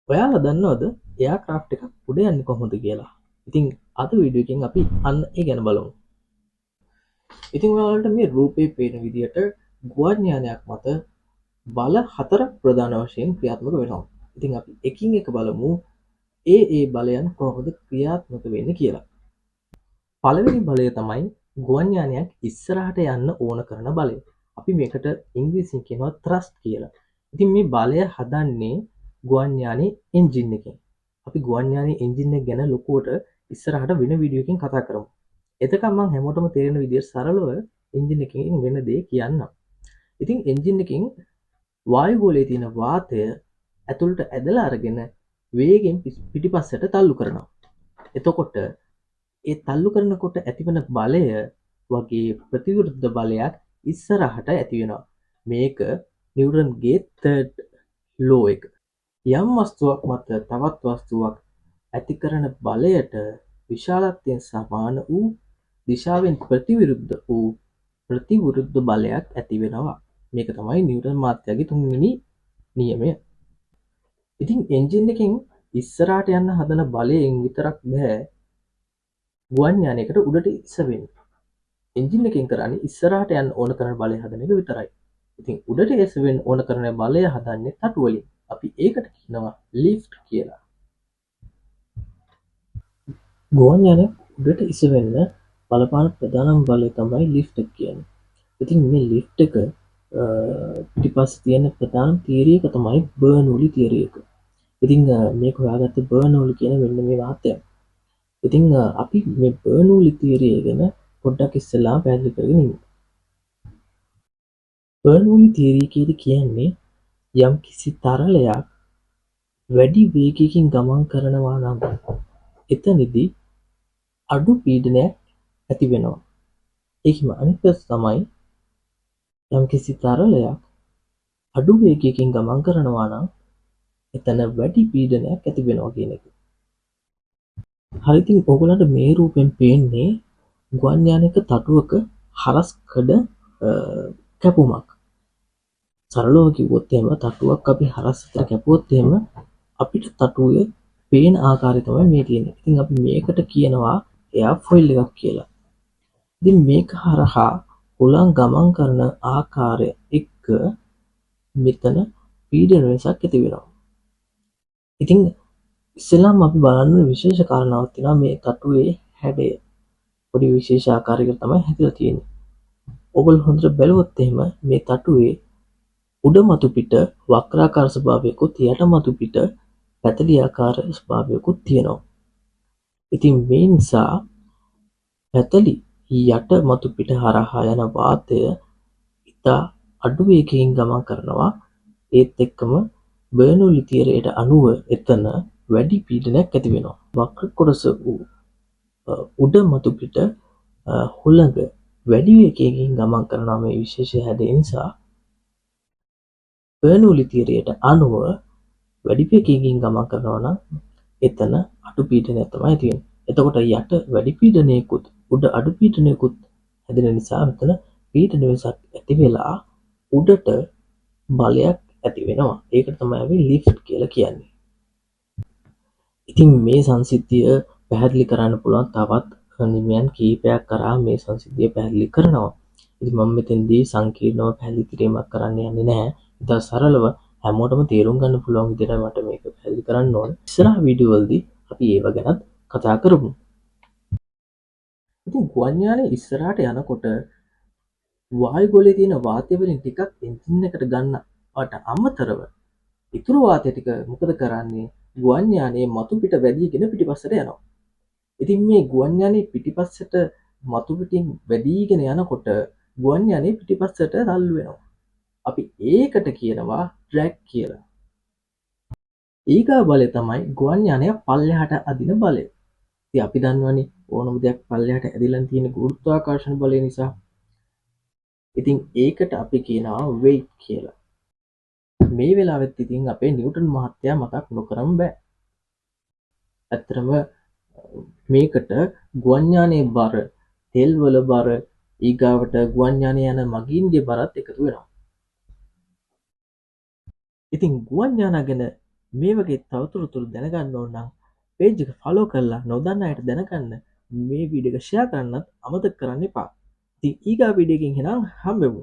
ඔයාලා දන්නවද එයාක්‍රාෆ්ට් එකක් උඩ යන්නේ කොහොමද කියලා? ඉතින් අද වීඩියෝ එකෙන් අපි අන්න ඒ ගැන බලමු. ඉතින් ඔයාලට මේ රූපේ පේන විදිහට ගුවන් යානයක් මත බල හතරක් ප්‍රධාන වශයෙන් ක්‍රියාත්මක වෙනවා. ඉතින් අපි එකින් එක බලමු ඒ බලයන් කොහොමද ක්‍රියාත්මක වෙන්නේ කියලා. පළවෙනි බලය තමයි ගුවන් යානයක් ඉස්සරහට යන්න ඕන කරන බලය. අපි මේකට ඉංග්‍රීසියෙන් කියනවා thrust කියලා. ඉතින් මේ බලය හදන්නේ ගුවන් යානයේ එන්ජින් එකෙන්. අපි ගුවන් යානයේ එන්ජින් එක ගැන ලොකුවට ඉස්සරහට වෙන වීඩියෝ එකකින් කතා කරමු. එතකම් මම හැමෝටම තේරෙන විදිහට සරලව එන්ජින් එකකින් වෙන දේ කියන්නම්. ඉතින් එන්ජින් එකකින් වායු ගෝලයේ තියෙන වාතය ඇතුළට ඇදලා අරගෙන වේගෙන් පිටිපස්සට තල්ලු කරනවා. එතකොට ඒ තල්ලු කරනකොට ඇතිවන බලය වගේ ප්‍රතිවිරුද්ධ බලයක් ඉස්සරහට ඇති වෙනවා. මේක නිව්ටන්ගේ තර්ඩ් ලෝ එක. යම් වස්තුවක් මත තවත් වස්තුවක් ඇති කරන බලයට විශාලත්වයෙන් සමාන වූ දිශාවෙන් ප්‍රතිවිරුද්ධ වූ ප්‍රතිවිරුද්ධ බලයක් ඇති වෙනවා. මේක තමයි නිව්ටන් මාත්‍යාගේ තුන්වෙනි නියමය. ඉතින් එන්ජින් එකෙන් ඉස්සරහට යන්න හදන බලයෙන් විතරක් බෑ ගුවන් යානයකට උඩට ඉස්සවෙන්න. එන්ජින් එකෙන් කරන්නේ ඉස්සරහට යන්න ඕන කරන බලය හදන එක විතරයි. ඉතින් උඩට එසවෙන්න ඕන කරන බලය හදන්නේ තටු වලින්. අපි ඒකට කියනවා ලිෆ්ට් කියලා. ගුවන් යානය උඩට ඉස්සවෙන්න බලපාන ප්‍රධානම බලය තමයි ලිෆ්ට් එක කියන්නේ. ඉතින් මේ ලිෆ්ට් එක පිටිපස්සේ තියෙන ප්‍රධානම තියරි එක තමයි බර්නූලි තියරි එක. ඉතින් මේක හොයාගත්ත බර්නූලි කියන මෙන්න මේ වාක්‍යය. ඉතින් අපි මේ බර්නූලි තියරි ගැන පොඩ්ඩක් ඉස්සෙල්ලා පැහැදිලි කරගෙන ඉමු. බර්නූලි තියරි එකේදී කියන්නේ යම් කිසි තරලයක් වැඩි වේගයකින් ගමන් කරනවා නම් එතනදී අඩු පීඩනයක් ඇති වෙනවා. ඒකම අනිත් පැත්ත තමයි යම් කිසි තරලයක් අඩු වේගයකින් ගමන් කරනවා නම් එතන වැඩි පීඩනයක් ඇති වෙනවා කියන එක. හරි, ඉතින් ඕගොල්ලන්ට මේ රූපෙන් පේන්නේ ගුවන් යානයක තටුවක හරස් කඩ කැපුමක්. සරලව කිව්වොත් එහෙම තටුවක් අපි හරස් විතර කැපුවොත් එහෙම අපිට තටුවේ පේන ආකාරය තමයි මේ තියෙන්නේ. ඉතින් අපි මේකට කියනවා එයා ෆොයිල් එකක් කියලා. ඉතින් මේක හරහා හුලං ගමන් කරන ආකාරය එක්ක මෙතන පීඩන වෙනසක් ඇති වෙනවා. ඉතින් ඉස්සෙල්ලාම අපි බලන්න විශේෂ කාරණාවක් තියෙනවා. මේ තටුවේ හැඩය පොඩි විශේෂ ආකාරයකට තමයි හැදිලා තියෙන්නේ. ඔයගොල්ලෝ හොඳට බැලුවොත් එහෙම මේ තටුවේ උඩ මතු පිට වක්‍රාකාර ස්වභාවයකුත් යට මතු පිට පැතලි ආකාර ස්වභාවයකුත් තියෙනවා. ඉතින් මේ නිසා පැතලි යට මතු පිට හරහා යන වාතය ඉතා අඩු වේගයෙන් ගමන් කරනවා. ඒත් එක්කම බර්නූලි තියරයට අනුව එතන වැඩි පීඩනයක් ඇති වෙනවා. වක්‍ර කොටස උඩ මතු පිට හුළඟ වැඩි වේගයකින් ගමන් කරනවා. මේ විශේෂ හැඩය නිසා බර්නූලි තියරයට අනුව වැඩි වේගයකින් ගමන් කරනවා නම් එතන අඩු පීඩනයක් තමයි තියෙන්නේ. එතකොට යට වැඩි පීඩනයකුත් උඩ අඩු පීඩනයකුත් හැදෙන නිසා මෙතන පීඩන වෙනසක් ඇති වෙලා උඩට බලයක් ඇති වෙනවා. ඒකට තමයි අපි ලිෆ්ට් කියලා කියන්නේ. ඉතින් මේ සංසිද්ධිය පැහැදිලි කරන්න පුළුවන් තවත් නිමයන් කීපයක් කරා මේ සංසිද්ධිය පැහැදිලි කරනවා. ඉතින් මම මෙතෙන්දී සංකීර්ණව පැහැදිලි කිරීමක් කරන්න යන්නේ නැහැ. ඉතින් සරලව හැමෝටම තේරුම් ගන්න පුළුවන් විදිහට මට මේක පැහැදිලි කරන්න ඕනේ. ඉස්සරහ වීඩියෝ වලදී අපි ඒව ගැනත් කතා කරමු. ඉතින් ගුවන් යානයේ ඉස්සරහට යනකොට වායු ගෝලයේ තියෙන වාතය වලින් ටිකක් එන්ජින් එකට ගන්නවට අමතරව ඉතුරු වාතය ටික මොකද කරන්නේ? ගුවන් යානයේ මතු පිට වැඩිගෙන පිටිපස්සට යනවා. ඉතින් මේ ගුවන් යානයේ පිටිපස්සට මතු පිටින් වැඩිගෙන යනකොට ගුවන් යානයේ පිටිපස්සට තල්ලු වෙනවා. අපි ඒකට කියනවා ඩ්‍රැග් කියලා. ඊගා බලය තමයි ගුවන් යානය පල්ලෙහාට අදින බලය. ඉතින් අපි දන්නවනේ ඕනම දෙයක් පල්ලෙහාට ඇදිලා තියෙන ගුරුත්වාකර්ෂණ බලය නිසා. ඉතින් ඒකට අපි කියනවා weight කියලා. මේ වෙලාවෙත් ඉතින් අපේ නිව්ටන් මහත්තයා මතක් නොකරම බෑ. ඇත්තටම මේකට ගුවන් යානයේ බර, තෙල් වල බර, ඊගාවට ගුවන් යානයේ යන මගීන්ගේ බරත් එකතු වෙනවා. ඉතින් ගුවන් යානා ගැන මේ වගේ තවතුරතුරු දැනගන්න ඕන නම් පේජ් එක ෆලෝ කරලා නොදන්න අයට දැනගන්න මේ වීඩියෝ එක ෂෙයා කරන්නත් අමතක කරන්න එපා. ඉතින් ඊගා වීඩියෝ එකකින් එහෙනම් හම්බෙමු.